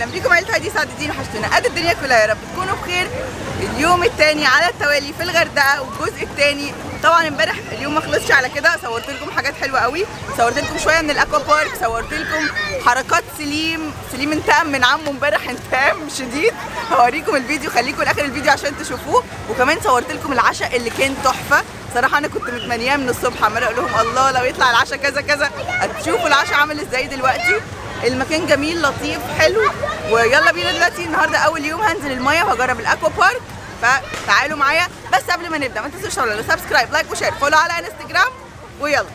اهلا بيكم عيله هادي سعد الدين، وحشتونا قد الدنيا كلها. يا رب تكونوا بخير. اليوم الثاني على التوالي في الغردقه والجزء الثاني. طبعا امبارح اليوم ما خلصش على كده، صورت لكم حاجات حلوه قوي، صورت لكم شويه من الاكوا بارك، صورت لكم حركات سليم انتقم من عمه امبارح انتقام شديد. هوريكم الفيديو، خليكم لاخر الفيديو عشان تشوفوه. وكمان صورت لكم العشاء اللي كان تحفه صراحه. انا كنت متمنياه من الصبح، عماله اقول لهم الله لو يطلع العشاء كذا كذا. هتشوفوا العشاء عامل ازاي دلوقتي. المكان جميل لطيف حلو. ويلا بينا دلوقتي، النهارده اول يوم هنزل الميه وهجرب الاكوا بارك، فتعالوا معايا. بس قبل ما نبدا ما تنسوش تعملوا سبسكرايب لايك وشير، فولو على انستجرام، ويلا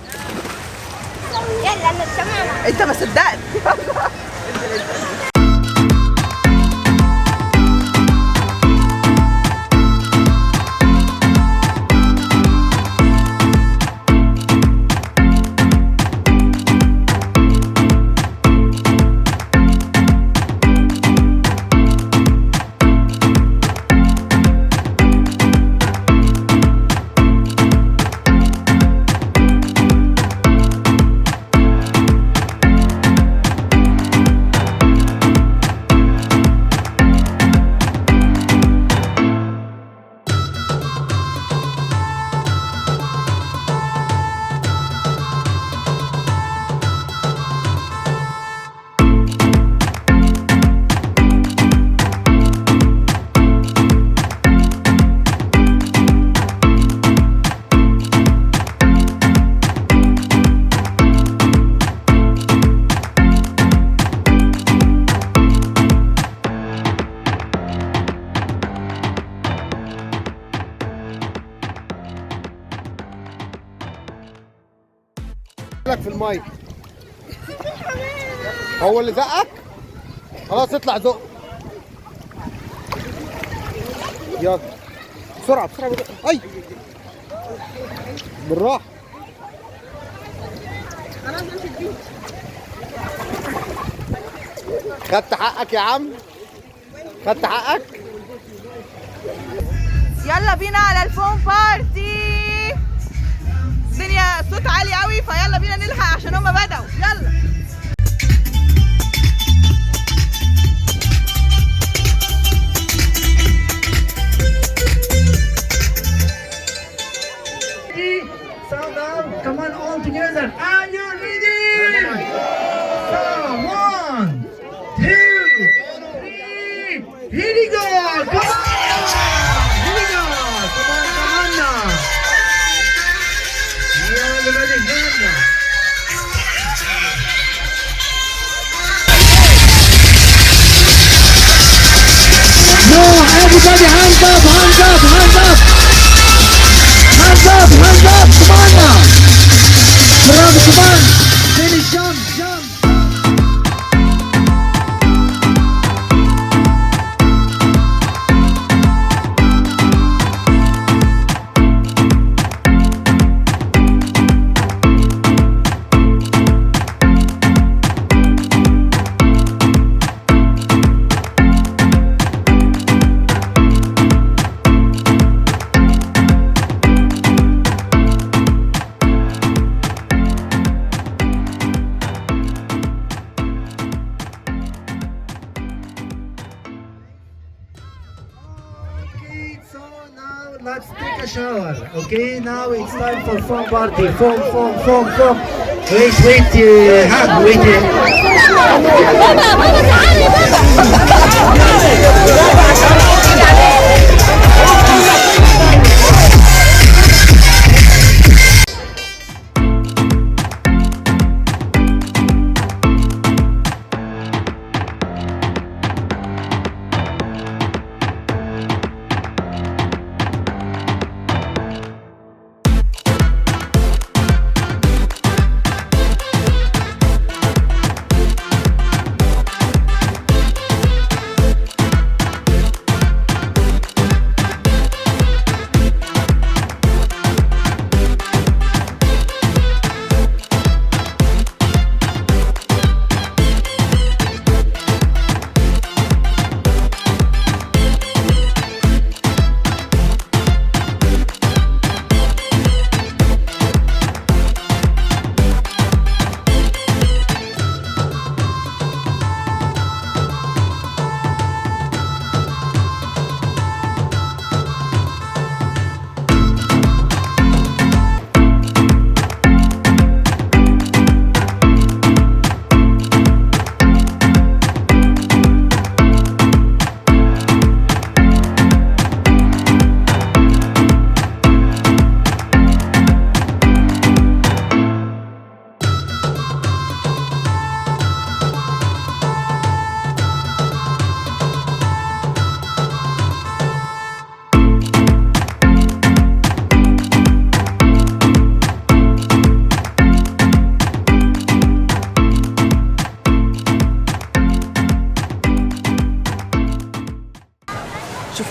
يلا نتجمع. انت ما صدقت. لك في المايك هو اللي زقك. خلاص اطلع زق. يلا بسرعه بسرعه. اي بالراحه. خدت حقك يا عم، خدت حقك. يلا بينا على الفون بارتي. الدنيا صوت عالي قوي، فيلا بينا نلحق عشان هما بدأوا. يلا Sound out, come on all together. Are you ready? So, 1, 2, 3, here we go. Come on, here we go. Come on now. Everybody hands up. No, everybody hands up, hands up, hands up. Hands up, hands up, come on now. Bravo, come on. Finish, jump, jump. So now let's take a shower. Okay, now it's time for foam party. Foam. Wait, wait. بابا تعالي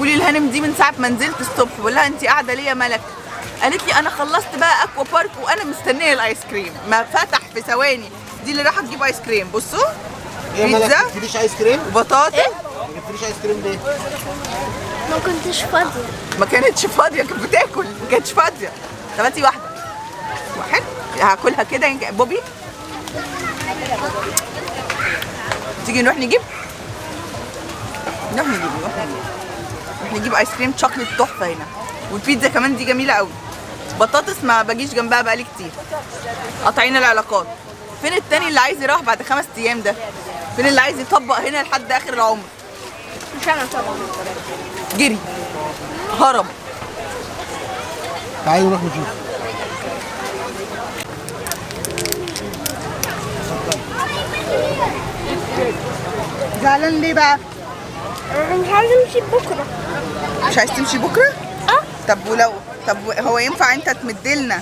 بتقولي لهانم دي من ساعه ما نزلت الصبح، بقول لها انت قاعده ليه يا ملك؟ قالت لي انا خلصت بقى اكوا بارك وانا مستنيه الايس كريم، ما فتح في ثواني. دي اللي رايحه تجيب ايس كريم. بصوا يا ملك بيتزا ما تجيبيش ايس كريم؟ وبطاطا. ما جبتليش ايس كريم ليه؟ ما كنتش فاضية. ما كانتش فاضيه، كانت بتاكل، ما كانتش فاضيه. طب هاتي واحده. واحد هاكلها كده. بوبي تيجي نروح نجيب نجيب ايس كريم شوكليت تحفه هنا. والبيتزا كمان دي جميله قوي. بطاطس ما باجيش جنبها بقالي كتير، قاطعين العلاقات. فين التاني اللي عايز يروح بعد 5 ايام ده؟ فين اللي عايز يطبق هنا لحد اخر العمر؟ مش أنا طبعا. جري هرب. تعالي نروح نشوف. زعلان ليه بقى؟ أنا مش عايزة أمشي بكرة. مش عايز تمشي بكره؟ طب هو ينفع انت تمدلنا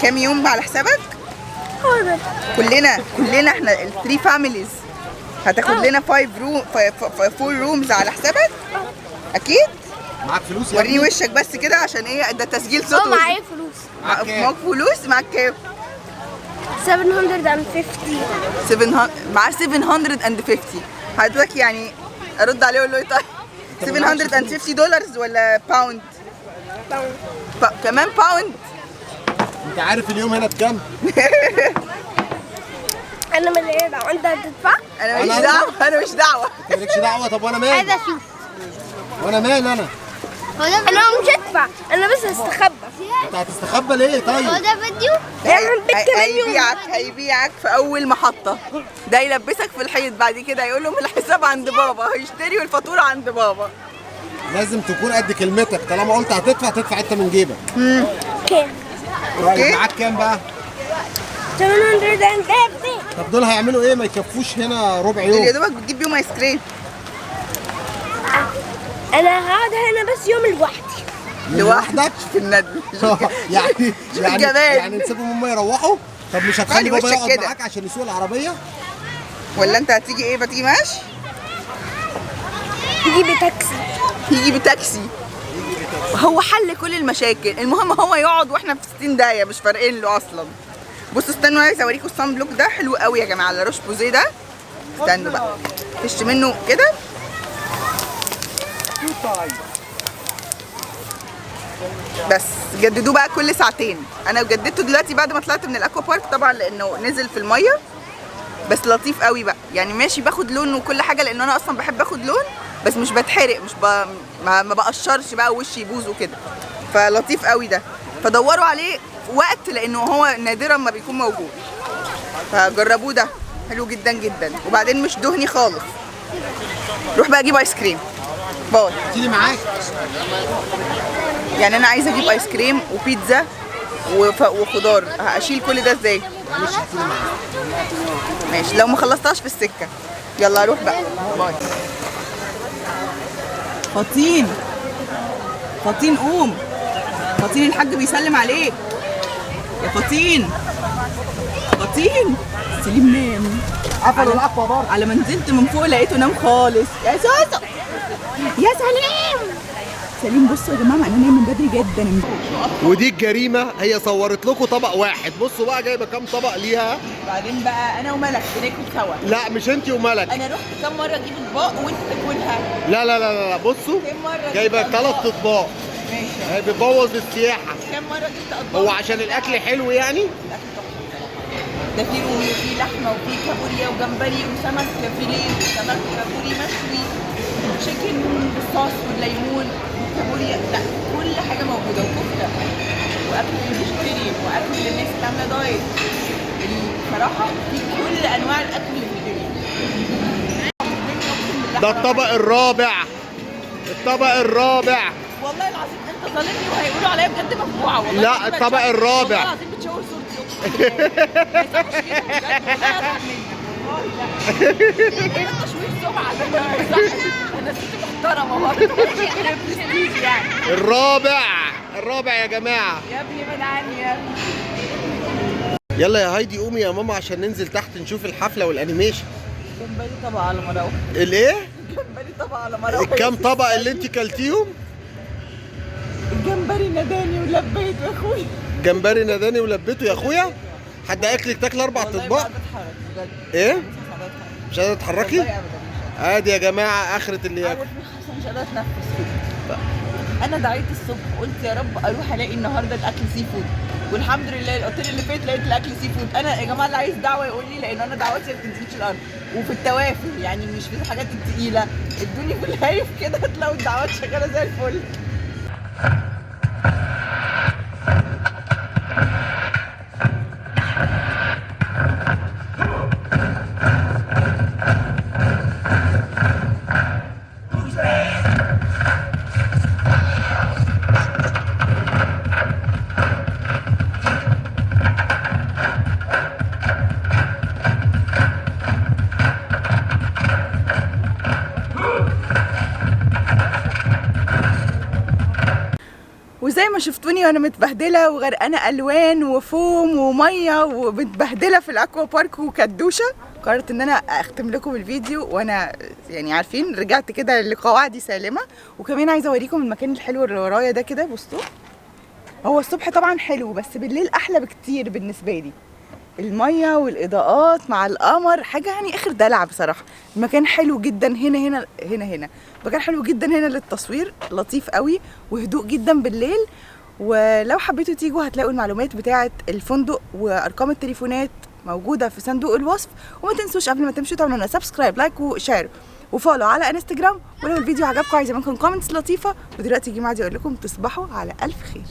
كام يوم على حسابك؟ حاضر. كلنا احنا الثري فاميليز هتاخد لنا 4 رومز على حسابك؟ اكيد؟ معاك فلوس يا وريني ابني؟ وشك بس كده عشان ايه ده تسجيل صوت. معايا فلوس. معاك فلوس؟ معاك كام؟ 750. 700 معاه 750. حضرتك يعني ارد عليه اقول له ايه طيب؟ 750 دولار ولا باوند؟ كمان باوند؟ انت عارف اليوم هنا بكام؟ أنا من إيه ده؟ أنت هتدفع؟ انا ماليش دعوه. انت مالكش دعوه. طب وانا مالي؟ عايزة أشوف. وانا مالي انا؟ أنا مش هدفع، أنا بس هستخبى. انت هتستخبى ليه طيب؟ ده فيديو؟ يعمل بيت كمان يوم. هيبيعك في اول محطه. ده يلبسك في الحيط، بعد كده يقول لهم الحساب عند بابا، هيشتري والفاتوره عند بابا. لازم تكون قد كلمتك. طالما قلت هتدفع تدفع انت من جيبك. كام؟ طيب معاك كام بقى؟ 750. طب دول هيعملوا ايه؟ ما يكفوش هنا ربع دول يا يوم. دوبك بتجيب بيهم ايس كريم. أنا هقعد هنا بس يوم لوحدي. لوحدك في الندل. يعني نسيبهم هم يروحوا؟ طب مش هتخلي خلي بابا وشك يقعد كده. معاك عشان يسوق العربيه؟ ولا انت هتيجي ايه؟ بتيجي ماشي؟ يجيب تاكسي. يجي بتاكسي. هو حل كل المشاكل. المهم هو يقعد واحنا في 60 دقيقة مش فارقين له اصلا. بصوا استنوا عايز اوريكم الصن بلوك ده حلو قوي يا جماعه. على روش بوزيه ده. استنوا بقى فش منه كده. بس جددوه بقى كل ساعتين. انا جددته دلوقتي بعد ما طلعت من الاكوا بارك طبعا لانه نزل في الميه. بس لطيف قوي بقى يعني ماشي. باخد لون وكل حاجه لان انا اصلا بحب اخد لون، بس مش بتحرق. مش ما بقشرش بقى وشي يبوظ وكده. فلطيف قوي ده. فدوروا عليه وقت لانه هو نادرا ما بيكون موجود. فجربوه ده حلو جدا جدا. وبعدين مش دهني خالص. روح بقى اجيب ايس كريم. باي. تيجي معاك؟ يعني انا عايزه اجيب ايس كريم وبيتزا وخضار. اشيل كل ده ازاي؟ معلش هتيجي معاك. ماشي لو ما خلصتهاش في السكه. يلا اروح بقى. باي. فطين قوم. فطين الحاج بيسلم عليك يا فطين. سليم نام. قفلوا الاكوا بارك. على ما نزلت من فوق لقيته نام خالص. يا سوسو يا سليم بصوا يا جماعه انا نايم من بدري جدا. ودي الجريمه. هي صورت لكم طبق واحد. بصوا بقى جايبه كام طبق ليها. بعدين بقى انا وملك بناكل سوا. لا مش انت وملك. انا رحت كام مره اجيب اطباق وانت تاكلها. لا لا لا لا بصوا كام مره جايبه جبت 3 أطباق؟ اطباق. ماشي. هي بتبوظ السياحه. كام مره جبت اطباق؟ هو عشان الاكل حلو يعني؟ ده في رومي وفي لحمه وفي كابوريا وجمبري وسمك فيليه وسمك كابوري مشوي وتشيكن بالصوص والليمون وكابوريا. لا كل حاجه موجوده وكفته واكل فيجيتيريان واكل للناس اللي عامله دايت. بصراحه في كل انواع الاكل اللي في الدنيا. ده الطبق الرابع. والله العظيم انت ظالمني وهيقولوا عليا بجد مفجوعه. والله لا، العظيم الطبق بتشاور. الرابع. والله العظيم بتشاور صورتي ما يصحش كده بجد. والله أزعل منك. والله لا. ده تشوير سمعه ده ما يصحش. انا ست محترمه برضه انا برستيج يعني. الرابع يا جماعه. يا ابني بعد عني يا ابني. يلا يا هايدي قومي يا ماما عشان ننزل تحت نشوف الحفله والانيميشن. جمبري طبق على مراوح. الايه؟ جمبري طبق على مراوح. الكام طبق اللي انت كلتيهم؟ الجمبري ناداني ولبيت يا اخويا. جمبري ناداني ولبيته يا اخويا. حد اكلك تاكل 4 اطباق؟ ايه؟ مش قادره تتحركي؟ عادي يا جماعه، اخره اللي ياكل. مش قادره اتنفس كده. انا دعيت الصبح قلت يا رب اروح الاقي النهارده الاكل سي فود، والحمد لله الاوتيل اللي فات لقيت الاكل سي فود. انا يا جماعه اللي عايز دعوه يقول لي، لان انا دعواتي ما بتنزلش الارض، وفي التوافل يعني مش في الحاجات التقيله. ادوني في الهايف كده تلاقوا الدعوات شغاله زي الفل. وزي ما شفتوني وانا متبهدله وغرقانه الوان وفوم وميه ومتبهدله في الاكوا بارك وكدوشه، قررت ان انا اختم لكم الفيديو وانا يعني عارفين رجعت كده لقواعدي سالمه. وكمان عايزه اوريكم المكان الحلو اللي ورايا ده كده. بصوا، هو الصبح طبعا حلو بس بالليل احلى بكتير بالنسبه لي. الميه والاضاءات مع القمر حاجه يعني اخر دلع بصراحه. المكان حلو جدا. هنا مكان حلو جدا هنا للتصوير، لطيف قوي وهدوء جدا بالليل. ولو حبيتوا تيجوا هتلاقوا المعلومات بتاعه الفندق وارقام التليفونات موجوده في صندوق الوصف. وما تنسوش قبل ما تمشوا تعملوا لنا سبسكرايب لايك وشير وفولو على انستجرام. ولو الفيديو عجبكم عايزه منكم كومنتس لطيفه. ودلوقتي يجي معايا اقول لكم تصبحوا على الف خير.